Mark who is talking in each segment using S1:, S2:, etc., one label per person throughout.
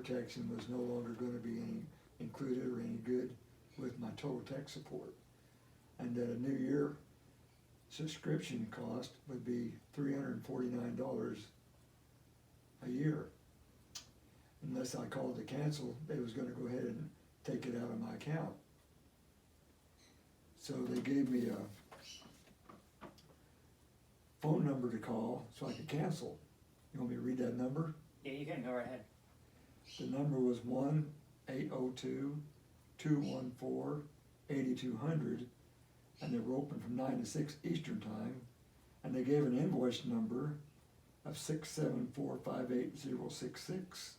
S1: protection was no longer gonna be any included or any good with my total tech support. And that a New Year subscription cost would be $349 a year. Unless I called to cancel, they was gonna go ahead and take it out of my account. So they gave me a phone number to call so I could cancel. You want me to read that number?
S2: Yeah, you can go right ahead.
S1: The number was 1-802-214-8200, and they were open from 9 to 6 Eastern time, and they gave an invoice number of 6745866,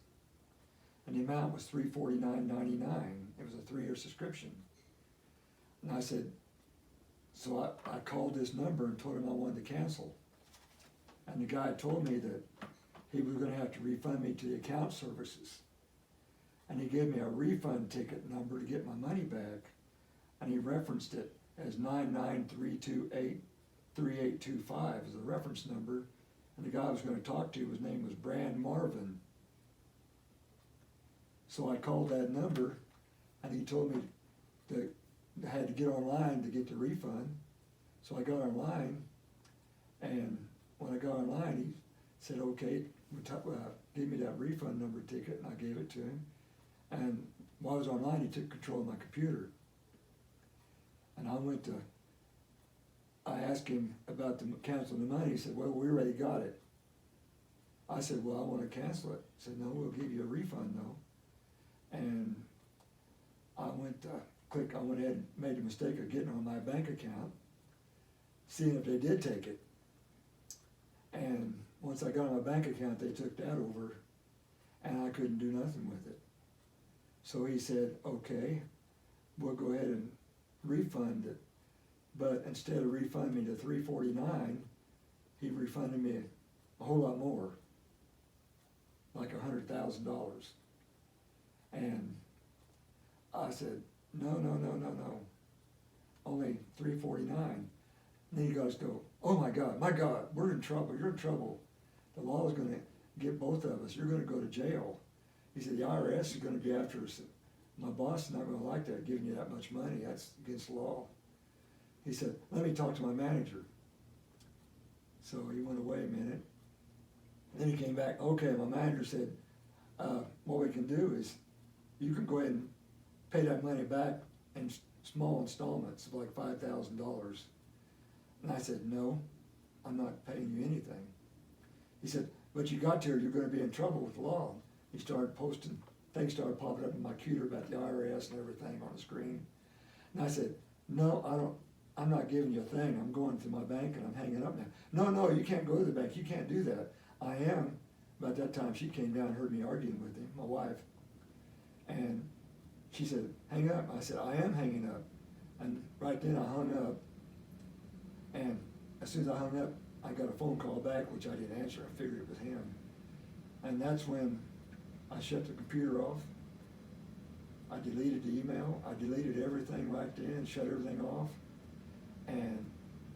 S1: and the amount was $349.99. It was a 3-year subscription. And I said, so I called this number and told him I wanted to cancel. And the guy told me that he was gonna have to refund me to the account services. And he gave me a refund ticket number to get my money back, and he referenced it as 993283825 as a reference number, and the guy I was gonna talk to, his name was Brand Marvin. So I called that number, and he told me that I had to get online to get the refund. So I got online, and when I got online, he said, okay, gave me that refund number ticket, and I gave it to him. And while I was online, he took control of my computer. And I asked him about the canceling the money. He said, well, we already got it. I said, well, I want to cancel it. He said, no, we'll give you a refund though. And I went ahead and made the mistake of getting on my bank account, seeing if they did take it. And once I got on my bank account, they took that over, and I couldn't do nothing with it. So he said, okay, we'll go ahead and refund it. But instead of refunding me the $349, he refunded me a whole lot more, like $100,000. And I said, no, only $349. And then you guys go, oh my God, we're in trouble, you're in trouble. The law is gonna get both of us, you're gonna go to jail. He said, the IRS is gonna be after us. My boss is not gonna like that, giving you that much money, that's against the law. He said, let me talk to my manager. So he went away a minute. Then he came back, okay, my manager said, what we can do is, you can go ahead and pay that money back in small installments of like $5,000. And I said, no, I'm not paying you anything. He said, but you got to, or you're gonna be in trouble with the law. He started posting, things started popping up in my computer about the IRS and everything on the screen. And I said, no, I'm not giving you a thing. I'm going to my bank and I'm hanging up now. No, you can't go to the bank. You can't do that. I am. About that time, she came down and heard me arguing with him, my wife. And she said, hang up. I said, I am hanging up. And right then I hung up. And as soon as I hung up, I got a phone call back, which I didn't answer. I figured it was him. And that's when I shut the computer off. I deleted the email. I deleted everything right then, shut everything off, and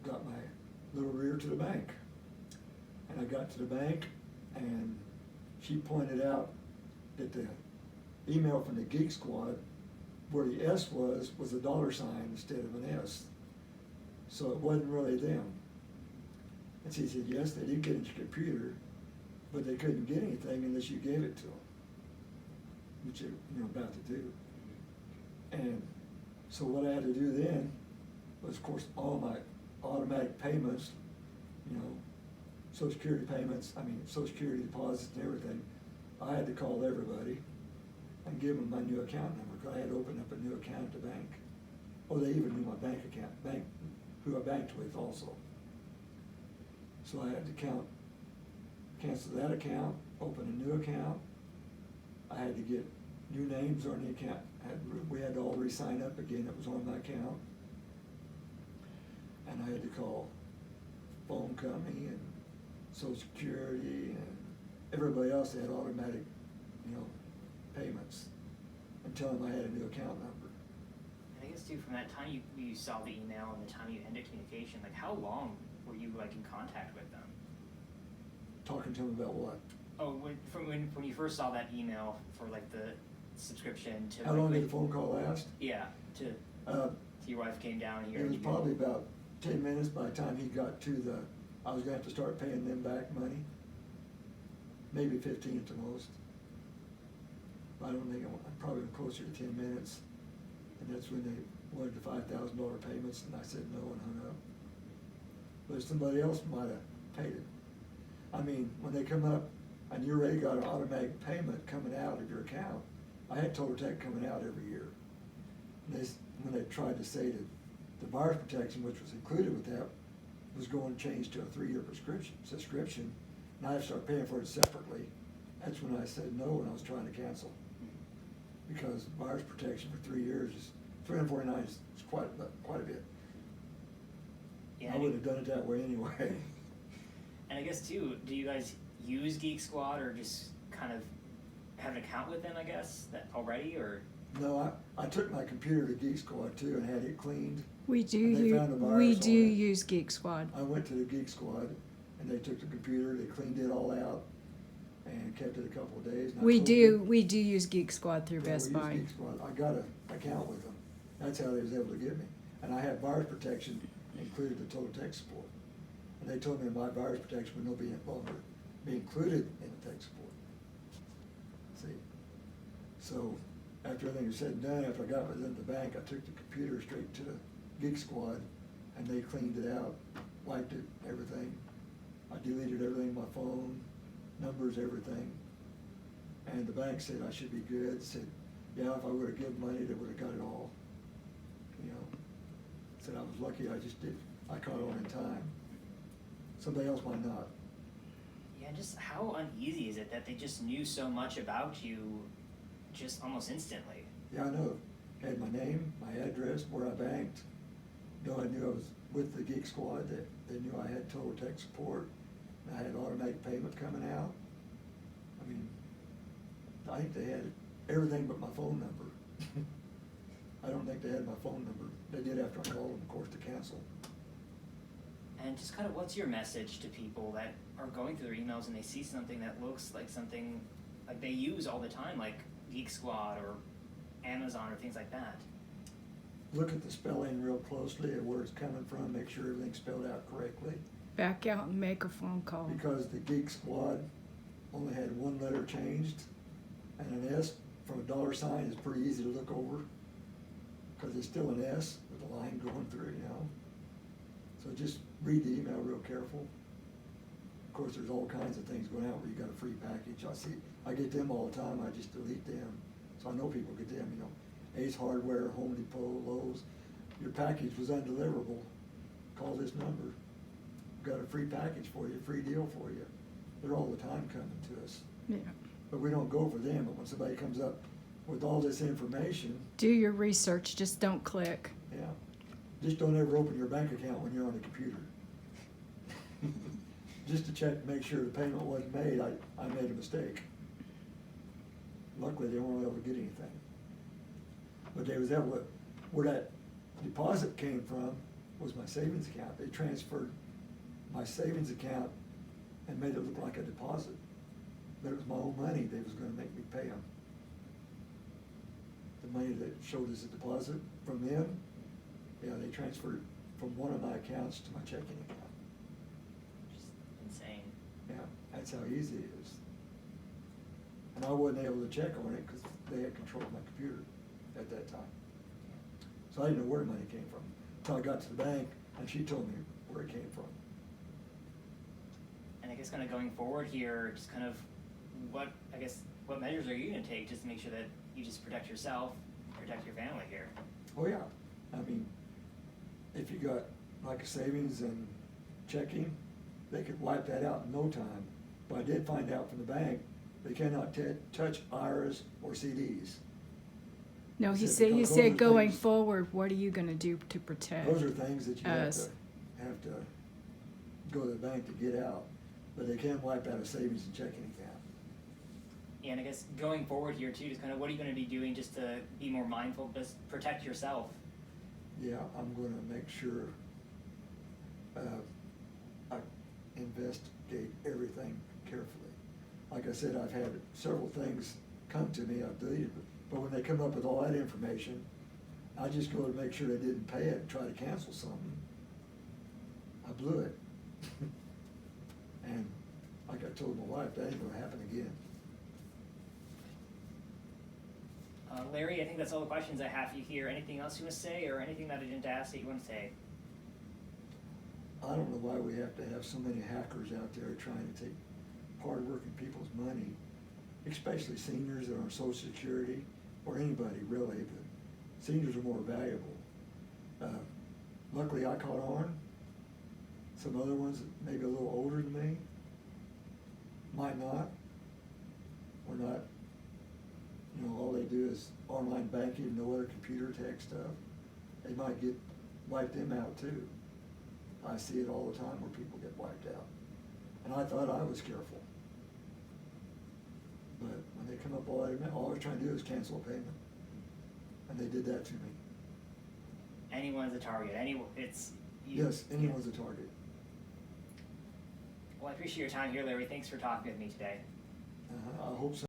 S1: got my little rear to the bank. And I got to the bank, and she pointed out that the email from the Geek Squad, where the S was a $sign instead of an S. So it wasn't really them. And she said, yes, they did get into your computer, but they couldn't get anything unless you gave it to them, which you're about to do. And so what I had to do then was, of course, all my automatic payments, Social Security payments, Social Security deposits and everything, I had to call everybody and give them my new account number, because I had to open up a new account at the bank. Oh, they even knew my bank account, who I banked with also. So I had to cancel that account, open a new account. I had to get new names on the account. We had to all re-sign up again, it was on my account. And I had to call phone company and Social Security and everybody else that had automatic, payments, and tell them I had a new account number.
S2: And I guess too, from that time you saw the email and the time you ended communication, like how long were you in contact with them?
S1: Talking to them about what?
S2: Oh, when you first saw that email for like the subscription to.
S1: How long did the phone call last?
S2: Yeah, to
S1: Uh,
S2: your wife came down here.
S1: It
S2: and
S1: was
S2: you-
S1: probably about 10 minutes by the time he got to I was gonna have to start paying them back money. Maybe 15 at the most. I don't think, I'm probably closer to 10 minutes. And that's when they wanted the $5,000 payments, and I said no and hung up. But somebody else might have paid it. I mean, when they come up and you already got an automatic payment coming out of your account, I had Total Tech coming out every year. And when they tried to say that the virus protection, which was included with that, was going to change to a 3-year subscription, and I have to start paying for it separately, that's when I said no when I was trying to cancel. Because virus protection for 3 years is, $349 is quite a bit.
S2: Yeah,
S1: I would have done it that way anyway.
S2: And I guess too, do you guys use Geek Squad or just kind of have an account with them, I guess, that already, or?
S1: No, I took my computer to Geek Squad too and had it cleaned.
S3: We do
S1: And they found a virus
S3: we
S1: on
S3: do
S1: it.
S3: use Geek Squad.
S1: I went to the Geek Squad and they took the computer, they cleaned it all out and kept it a couple of days. and I
S3: We
S1: closed
S3: do use Geek Squad through
S1: Yeah,
S3: Best
S1: we
S3: Buy.
S1: use Geek Squad. I got an account with them. That's how they was able to get me. And I had virus protection included the Total Tech support. And they told me my virus protection would no longer be included in the tech support. See? So after everything was said and done, after I got within the bank, I took the computer straight to Geek Squad and they cleaned it out, wiped it, everything. I deleted everything, my phone, numbers, everything. And the bank said I should be good, said, yeah, if I would have given money, they would have got it all. You know, said I was lucky, I caught on in time. Somebody else might not.
S2: Yeah, just how uneasy is it that they just knew so much about you just almost instantly?
S1: Yeah, I know. Had my name, my address, where I banked. No, I knew I was with the Geek Squad, that they knew I had Total Tech support. And I had automatic payment coming out. I mean, I think they had everything but my phone number. I don't think they had my phone number. They did after I called them, of course, to cancel.
S2: And just kind of what's your message to people that are going through their emails and they see something that looks like something like they use all the time, like Geek Squad or Amazon or things like that?
S1: Look at the spelling real closely and where it's coming from, make sure everything's spelled out correctly.
S3: Back out and make a phone call.
S1: Because the Geek Squad only had one letter changed, and an S from a dollar sign is pretty easy to look over, because it's still an S with a line going through, you know. So just read the email real careful. Of course, there's all kinds of things going out where you got a free package. I get them all the time, I just delete them. So I know people get them, you know. Ace Hardware, Home Depot, Lowe's. Your package was undeliverable. Call this number. Got a free package for you, free deal for you. They're all the time coming to us.
S3: Yeah.
S1: But we don't go for them, but when somebody comes up with all this information,
S3: Do your research, just don't click.
S1: yeah, just don't ever open your bank account when you're on the computer. Just to check, make sure the payment wasn't made, I made a mistake. Luckily, they weren't able to get anything. But they was able to, where that deposit came from was my savings account. They transferred my savings account and made it look like a deposit. But it was my own money, they was gonna make me pay them. The money that showed as a deposit from them, yeah, they transferred from one of my accounts to my checking account.
S2: Just insane.
S1: Yeah, that's how easy it is. And I wasn't able to check on it because they had control of my computer at that time. So I didn't know where the money came from until I got to the bank and she told me where it came from.
S2: And I guess kind of going forward here, just kind of what measures are you going to take just to make sure that you just protect yourself, protect your family here?
S1: Oh yeah, I mean, if you got like a savings and checking, they could wipe that out in no time. But I did find out from the bank, they cannot touch IRAs or CDs.
S3: No,
S1: He
S3: he
S1: said
S3: said,
S1: because those are
S3: going
S1: things-
S3: forward, what are you gonna do to protect?
S1: Those are things that you have
S3: us.
S1: to go to the bank to get out, but they can wipe out a savings and checking account.
S2: Yeah, and I guess going forward here too, just kind of what are you going to be doing just to be more mindful, just protect yourself?
S1: Yeah, I'm gonna make sure, I investigate everything carefully. like I said, I've had several things come to me, I've deleted, but when they come up with all that information, I just go to make sure they didn't pay it and try to cancel something. I blew it. And like I told my wife, that ain't gonna happen again.
S2: Larry, I think that's all the questions I have for you here. Anything else you want to say, or anything that I didn't ask that you want to say?
S1: I don't know why we have to have so many hackers out there trying to take hard-working people's money, especially seniors that are on Social Security, or anybody really, but seniors are more valuable. Luckily, I caught on. Some other ones, maybe a little older than me, might not, or not. You know, all they do is online banking, no other computer tech stuff. They might wipe them out too. I see it all the time where people get wiped out. And I thought I was careful. But when they come up all they're trying to do is cancel a payment. And they did that to me.
S2: Anyone's a target.
S1: Yes, anyone's a target.
S2: Well, I appreciate your time here, Larry. Thanks for talking with me today.
S1: I hope so.